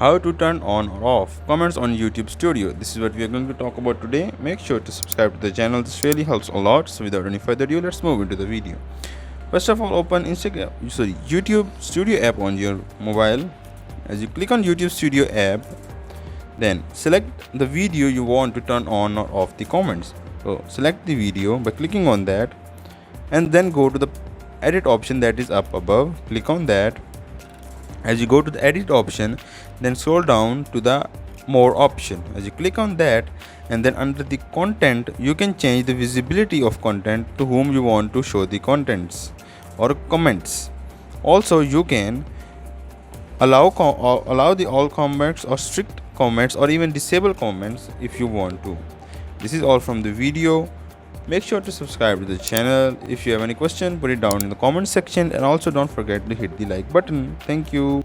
how to turn on or off comments on YouTube Studio. This is what we are going to talk about today. Make sure to subscribe to the channel. This really helps a lot. So without any further ado, let's move into the video. First of all, open YouTube Studio app on your mobile. As you click on YouTube Studio app, then select the video you want to turn on or off the comments. So select the video by clicking on that, and then go to the edit option that is up above. Click on that. As you go to the edit option, then scroll down to the more option. As you click on that, and then under the content, you can change the visibility of content to whom you want to show the contents or comments. Also, you can allow the all comments or strict comments, or even disable comments if you want to. This is all from the video. Make sure to subscribe to the channel. If you have any question, put it down in the comment section, and also don't forget to hit the like button. Thank you.